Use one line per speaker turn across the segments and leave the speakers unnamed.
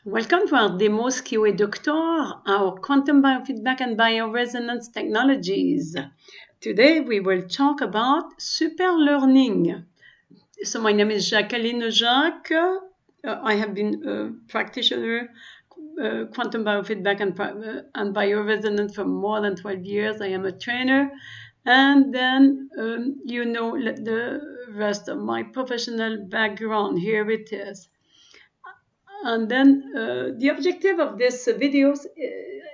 Welcome to our demo SCIO EDUCTOR, our quantum biofeedback and bioresonance technologies. Today we will talk about Superlearning. So my name is Jacqueline Jacques. I have been a practitioner quantum biofeedback and bioresonance for more than 12 years. I am a trainer. And then you know the rest of my professional background. Here it is. And then the objective of this video,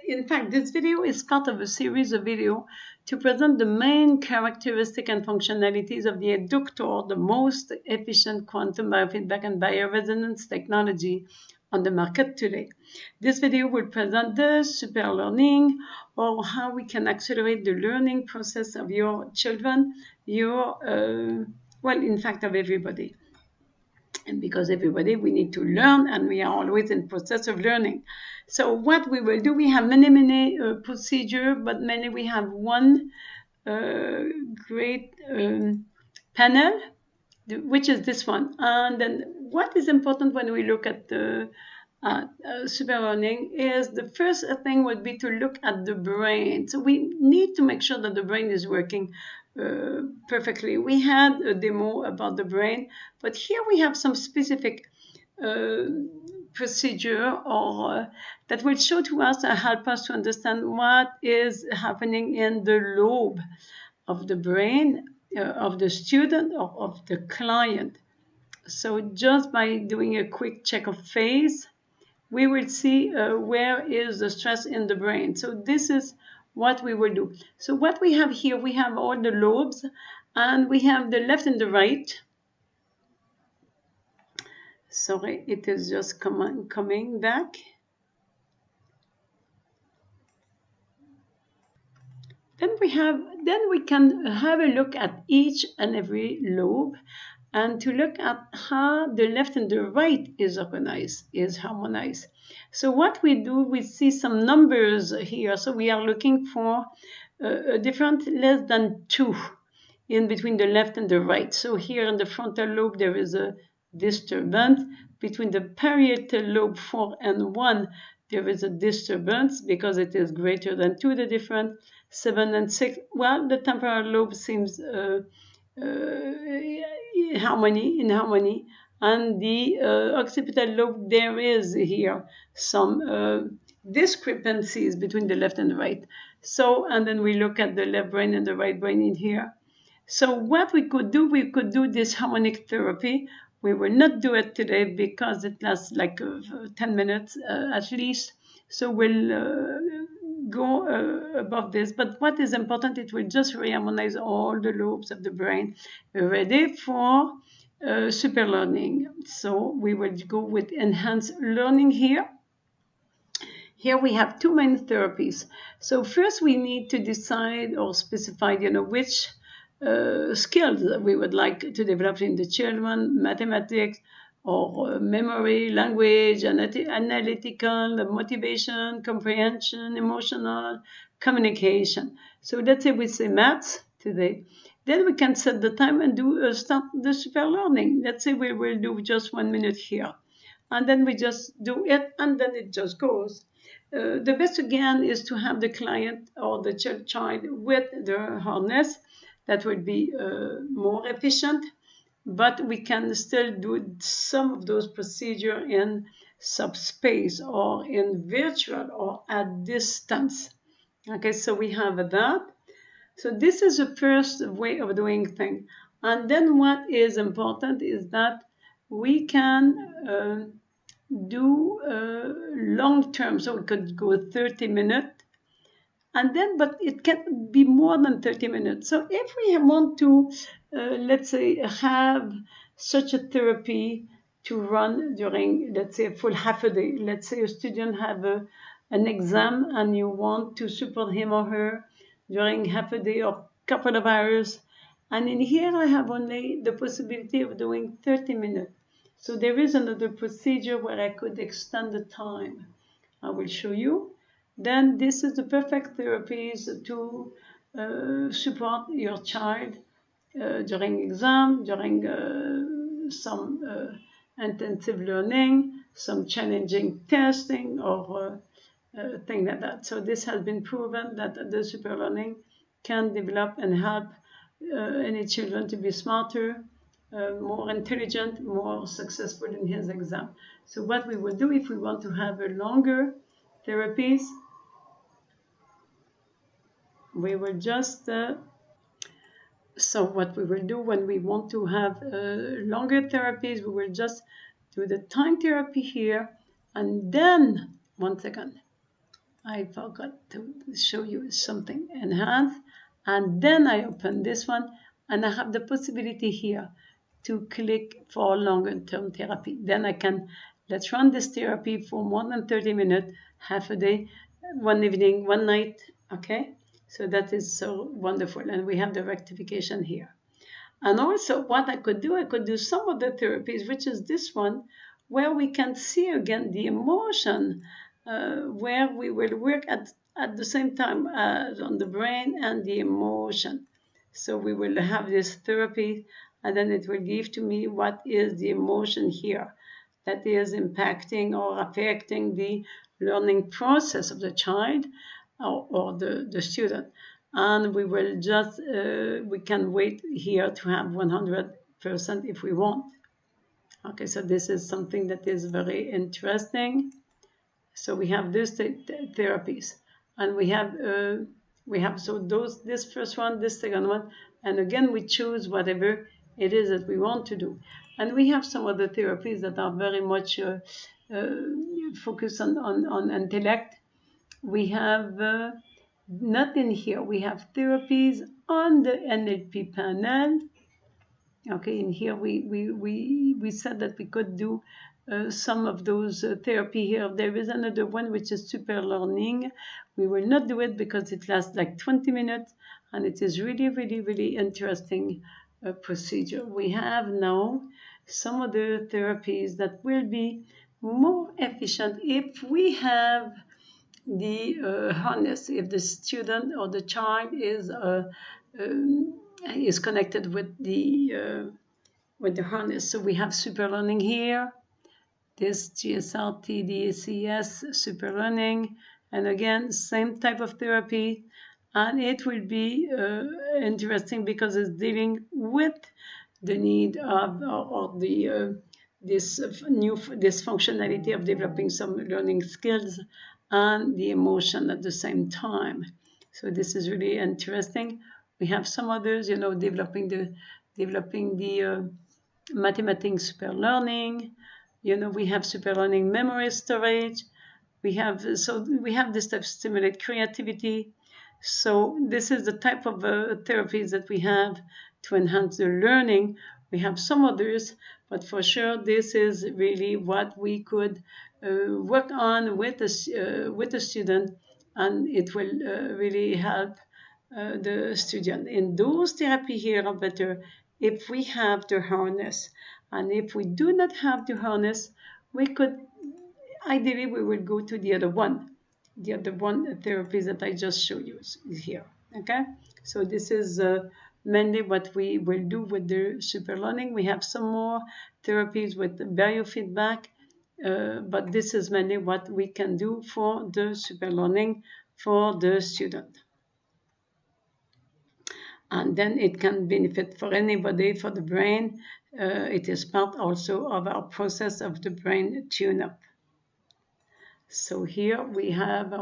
in fact, this video is part of a series of videos to present the main characteristic and functionalities of the EDUCTOR, the most efficient quantum biofeedback and bioresonance technology on the market today. This video will present the Superlearning, or how we can accelerate the learning process of your children, well, in fact, of everybody. And because everybody, we need to learn, and we are always in process of learning. So what we will do, we have many procedure, but mainly we have one great panel, which is this one. And then what is important when we look at the Superlearning is the first thing would be to look at the brain. So we need to make sure that the brain is working perfectly. We had a demo about the brain, but here we have some specific procedure that will show to us and help us to understand what is happening in the lobe of the brain of the student or of the client. So just by doing a quick check of phase, we will see where is the stress in the brain. So this is what we will do. So what we have here, we have all the lobes, and we have the left and the right. Sorry, it is just coming back. Then we can have a look at each and every lobe, and to look at how the left and the right is harmonized. So what we do, we see some numbers here. So we are looking for a difference less than 2 in between the left and the right. So here in the frontal lobe, there is a disturbance. Between the parietal lobe 4 and 1, there is a disturbance because it is greater than 2, the difference. 7 and 6, well, the temporal lobe seems in harmony, and the occipital lobe, there is here some discrepancies between the left and the right. So, and then we look at the left brain and the right brain in here. So what we could do this harmonic therapy. We will not do it today because it lasts like 10 minutes at least. So we'll go above this, but what is important, it will just reharmonize all the lobes of the brain, ready for Superlearning. So we will go with enhanced learning here. Here we have 2 main therapies. So first we need to decide or specify, which skills we would like to develop in the children, mathematics, or memory, language, analytical, motivation, comprehension, emotional, communication. So let's say we say maths today. Then we can set the time and start the Superlearning. Let's say we will do just 1 minute here. And then we just do it, and then it just goes. The best again is to have the client or the child with the harness. That would be more efficient. But we can still do some of those procedures in subspace or in virtual or at distance. Okay, so we have that. So this is the first way of doing things. And then what is important is that we can do long term. So we could go 30 minutes. And then, but it can be more than 30 minutes. So if we want to, let's say, have such a therapy to run during, let's say, a full half a day. Let's say a student have an exam and you want to support him or her during half a day or couple of hours. And in here I have only the possibility of doing 30 minutes. So there is another procedure where I could extend the time. I will show you. Then this is the perfect therapies to support your child during exam, during some intensive learning, some challenging testing or things like that. So this has been proven that the super learning can develop and help any children to be smarter, more intelligent, more successful in his exam. So what we will do if we want to have a longer therapies, we will just so what we will do when we want to have longer therapies, we will just do the time therapy here, and then, one second, I forgot to show you something, enhance, and then I open this one, and I have the possibility here to click for longer term therapy. Then I can, let's run this therapy for more than 30 minutes, half a day, one evening, one night, okay? So that is so wonderful, and we have the rectification here. And also what I could do some of the therapies, which is this one, where we can see again the emotion, where we will work at the same time on the brain and the emotion. So we will have this therapy, and then it will give to me what is the emotion here that is impacting or affecting the learning process of the child or the student. And we will just, we can wait here to have 100% if we want. Okay, so this is something that is very interesting. So we have these therapies, and we have so those, this first one, this second one, and again we choose whatever it is that we want to do. And we have some other therapies that are very much focused on intellect. We have not in here. We have therapies on the NLP panel. Okay, in here we said that we could do some of those therapy here. There is another one which is Superlearning. We will not do it because it lasts like 20 minutes, and it is really interesting procedure. We have now some other therapies that will be more efficient if we have the harness, if the student or the child is connected with the harness. So we have Superlearning here, this GSRT, DACS, Superlearning, and again, same type of therapy, and it will be interesting because it's dealing with the need of or the this functionality of developing some learning skills and the emotion at the same time. So this is really interesting. We have some others, you know, developing the mathematics super learning. You know, we have super learning memory storage. We have this type of stimulate creativity. So this is the type of therapies that we have to enhance the learning. We have some others, but for sure this is really what we could work on with the student, and it will really help the student. In those therapy here are better if we have the harness, and if we do not have the harness, we could ideally we will go to the other one therapies that I just showed you here. Okay, so this is mainly what we will do with the super learning. We have some more therapies with biofeedback, but this is mainly what we can do for the super learning for the student. And then it can benefit for anybody, for the brain. It is part also of our process of the brain tune-up. So here we have,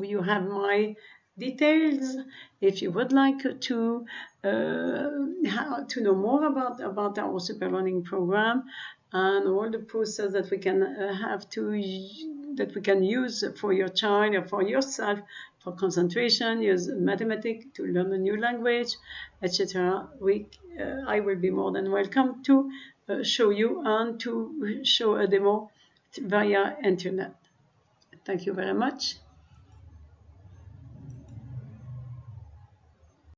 you have my details. If you would like to know more about our super learning program and all the process that we can that we can use for your child or for yourself, for concentration, use mathematics to learn a new language, etc. I will be more than welcome to show you and to show a demo via internet. Thank you very much.